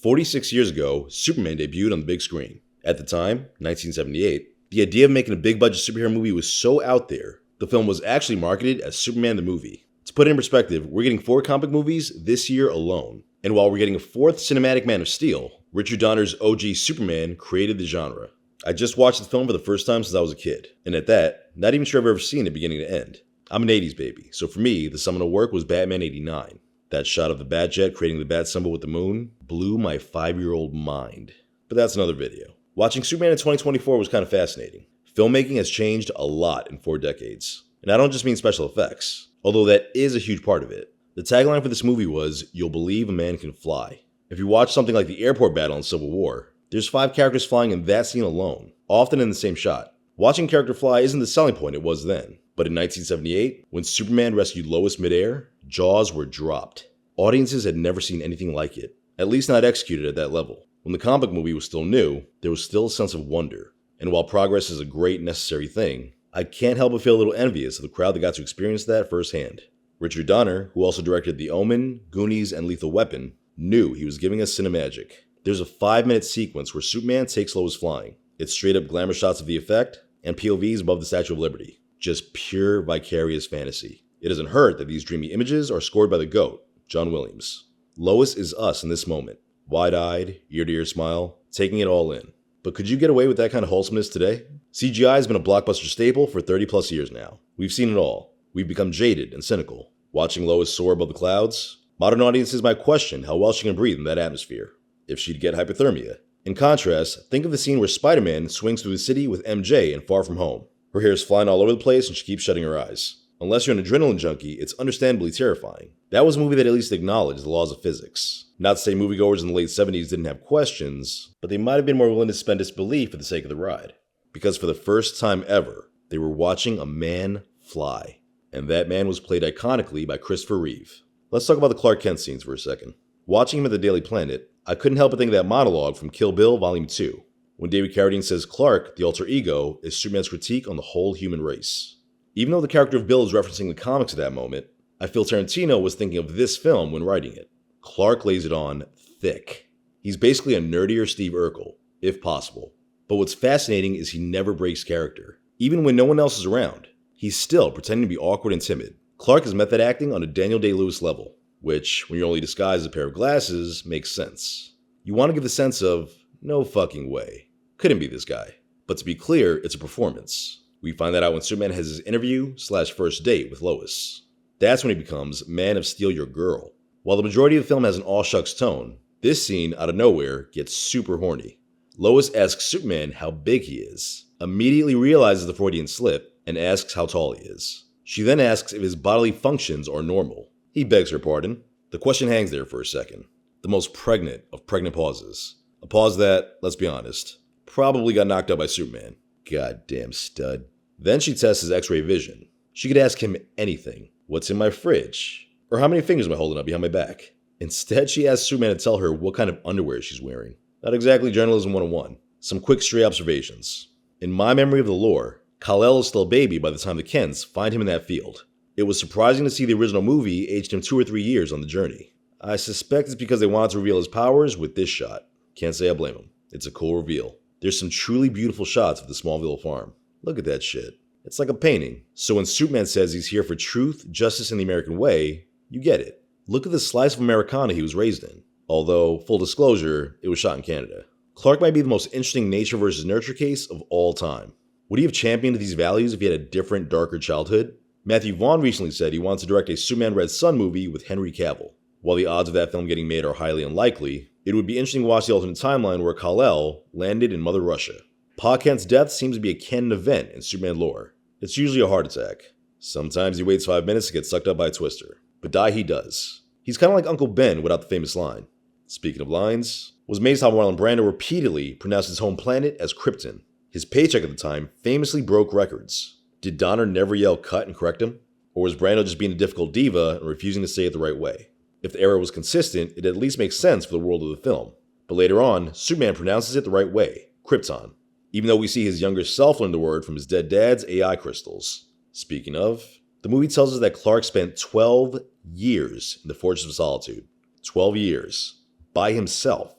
46 years ago, Superman debuted on the big screen. At the time, 1978, the idea of making a big budget superhero movie was so out there, the film was actually marketed as Superman the Movie. To put it in perspective, we're getting 4 comic movies this year alone. And while we're getting a 4th cinematic Man of Steel, Richard Donner's OG Superman created the genre. I just watched the film for the first time since I was a kid, and at that, not even sure I've ever seen it beginning to end. I'm an 80s baby, so for me, the seminal work was Batman 89. That shot of the Batjet creating the bat symbol with the moon blew my 5-year-old mind. But that's another video. Watching Superman in 2024 was kind of fascinating. Filmmaking has changed a lot in 4 decades. And I don't just mean special effects, although that is a huge part of it. The tagline for this movie was, "You'll believe a man can fly." If you watch something like the airport battle in Civil War, there's 5 characters flying in that scene alone, often in the same shot. Watching a character fly isn't the selling point it was then. But in 1978, when Superman rescued Lois midair, jaws were dropped. Audiences had never seen anything like it, at least not executed at that level. When the comic movie was still new, there was still a sense of wonder. And while progress is a great necessary thing, I can't help but feel a little envious of the crowd that got to experience that firsthand. Richard Donner, who also directed The Omen, Goonies, and Lethal Weapon, knew he was giving us cinemagic. There's a 5-minute sequence where Superman takes Lois flying. It's straight up glamour shots of the effect, and POVs above the Statue of Liberty. Just pure vicarious fantasy. It doesn't hurt that these dreamy images are scored by the GOAT, John Williams. Lois is us in this moment. Wide-eyed, ear-to-ear smile, taking it all in. But could you get away with that kind of wholesomeness today? CGI has been a blockbuster staple for 30 plus years now. We've seen it all. We've become jaded and cynical. Watching Lois soar above the clouds, modern audiences might question how well she can breathe in that atmosphere. If she'd get hypothermia. In contrast, think of the scene where Spider-Man swings through the city with MJ in Far From Home. Her hair is flying all over the place and she keeps shutting her eyes. Unless you're an adrenaline junkie, it's understandably terrifying. That was a movie that at least acknowledged the laws of physics. Not to say moviegoers in the late 70s didn't have questions, but they might have been more willing to suspend disbelief for the sake of the ride. Because for the first time ever, they were watching a man fly. And that man was played iconically by Christopher Reeve. Let's talk about the Clark Kent scenes for a second. Watching him at the Daily Planet, I couldn't help but think of that monologue from Kill Bill Volume 2. When David Carradine says Clark, the alter ego, is Superman's critique on the whole human race. Even though the character of Bill is referencing the comics at that moment, I feel Tarantino was thinking of this film when writing it. Clark lays it on thick. He's basically a nerdier Steve Urkel, if possible. But what's fascinating is he never breaks character. Even when no one else is around, he's still pretending to be awkward and timid. Clark is method acting on a Daniel Day-Lewis level, which, when you're only disguised as a pair of glasses, makes sense. You want to give the sense of, no fucking way. Couldn't be this guy. But to be clear, it's a performance. We find that out when Superman has his interview/first date with Lois. That's when he becomes Man of Steel your girl. While the majority of the film has an all-shucks tone, this scene, out of nowhere, gets super horny. Lois asks Superman how big he is, immediately realizes the Freudian slip, and asks how tall he is. She then asks if his bodily functions are normal. He begs her pardon. The question hangs there for a second. The most pregnant of pregnant pauses. A pause that, let's be honest, probably got knocked out by Superman. Goddamn stud. Then she tests his x-ray vision. She could ask him anything. What's in my fridge? Or how many fingers am I holding up behind my back? Instead, she asks Superman to tell her what kind of underwear she's wearing. Not exactly journalism 101. Some quick stray observations. In my memory of the lore, Kal-El is still a baby by the time the Kents find him in that field. It was surprising to see the original movie aged him 2 or 3 years on the journey. I suspect it's because they wanted to reveal his powers with this shot. Can't say I blame him. It's a cool reveal. There's some truly beautiful shots of the Smallville farm. Look at that shit. It's like a painting. So when Superman says he's here for truth, justice, and the American way, you get it. Look at the slice of Americana he was raised in. Although, full disclosure, it was shot in Canada. Clark might be the most interesting nature versus nurture case of all time. Would he have championed these values if he had a different, darker childhood? Matthew Vaughn recently said he wants to direct a Superman Red Sun movie with Henry Cavill. While the odds of that film getting made are highly unlikely, it would be interesting to watch the alternate timeline where Kal-El landed in Mother Russia. Pa Kent's death seems to be a canon event in Superman lore. It's usually a heart attack. Sometimes he waits 5 minutes to get sucked up by a twister. But die he does. He's kind of like Uncle Ben without the famous line. Speaking of lines, was amazed how Marlon Brando repeatedly pronounced his home planet as Krypton. His paycheck at the time famously broke records. Did Donner never yell cut and correct him? Or was Brando just being a difficult diva and refusing to say it the right way? If the error was consistent, it at least makes sense for the world of the film. But later on, Superman pronounces it the right way, Krypton. Even though we see his younger self learn the word from his dead dad's AI crystals. Speaking of, the movie tells us that Clark spent 12 years in the Fortress of Solitude. 12 years. By himself.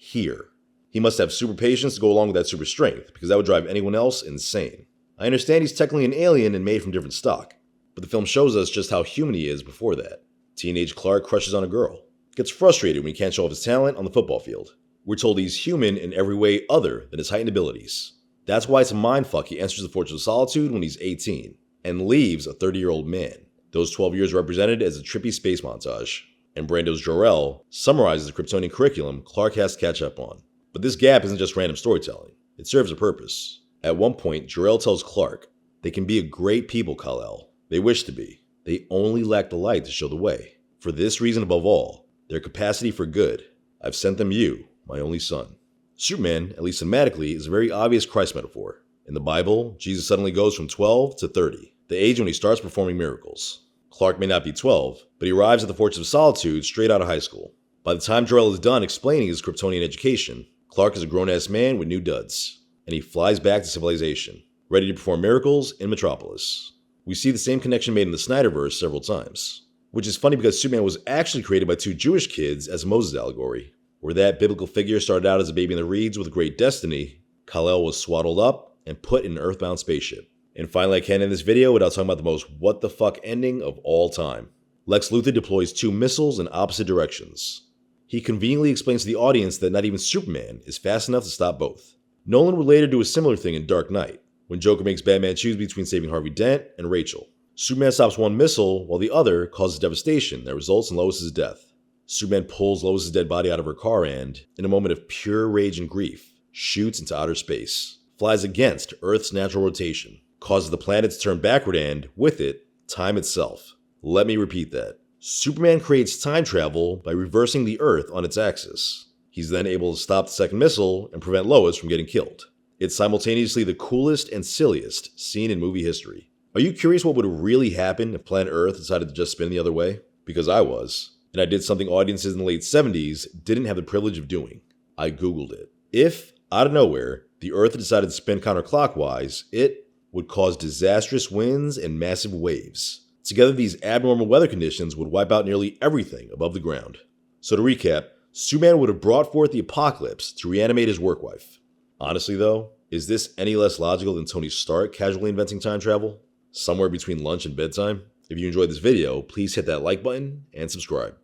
here. He must have super patience to go along with that super strength, because that would drive anyone else insane. I understand he's technically an alien and made from different stock, but the film shows us just how human he is before that. Teenage Clark crushes on a girl, gets frustrated when he can't show off his talent on the football field. We're told he's human in every way other than his heightened abilities. That's why it's a mindfuck he enters the Fortress of Solitude when he's 18, and leaves a 30-year-old man. Those 12 years represented as a trippy space montage. And Brando's Jor-El summarizes the Kryptonian curriculum Clark has to catch up on. But this gap isn't just random storytelling. It serves a purpose. At one point, Jor-El tells Clark, "They can be a great people, Kal-El. They wish to be. They only lack the light to show the way. For this reason above all, their capacity for good. I've sent them you, my only son." Superman, at least cinematically, is a very obvious Christ metaphor. In the Bible, Jesus suddenly goes from 12 to 30, the age when he starts performing miracles. Clark may not be 12, but he arrives at the Fortress of Solitude straight out of high school. By the time Jor-El is done explaining his Kryptonian education, Clark is a grown-ass man with new duds, and he flies back to civilization, ready to perform miracles in Metropolis. We see the same connection made in the Snyderverse several times, which is funny because Superman was actually created by two Jewish kids as a Moses allegory. Where that biblical figure started out as a baby in the reeds with a great destiny, Kal-El was swaddled up and put in an earthbound spaceship. And finally, I can't end this video without talking about the most what the fuck ending of all time. Lex Luthor deploys two missiles in opposite directions. He conveniently explains to the audience that not even Superman is fast enough to stop both. Nolan would later do a similar thing in Dark Knight, when Joker makes Batman choose between saving Harvey Dent and Rachel. Superman stops one missile while the other causes devastation that results in Lois' death. Superman pulls Lois' dead body out of her car and, in a moment of pure rage and grief, shoots into outer space, flies against Earth's natural rotation, causes the planet to turn backward and, with it, time itself. Let me repeat that. Superman creates time travel by reversing the Earth on its axis. He's then able to stop the second missile and prevent Lois from getting killed. It's simultaneously the coolest and silliest scene in movie history. Are you curious what would really happen if planet Earth decided to just spin the other way? Because I was. And I did something audiences in the late 70s didn't have the privilege of doing. I Googled it. If, out of nowhere, the Earth decided to spin counterclockwise, it would cause disastrous winds and massive waves. Together, these abnormal weather conditions would wipe out nearly everything above the ground. So to recap, Superman would have brought forth the apocalypse to reanimate his work wife. Honestly though, is this any less logical than Tony Stark casually inventing time travel? Somewhere between lunch and bedtime? If you enjoyed this video, please hit that like button and subscribe.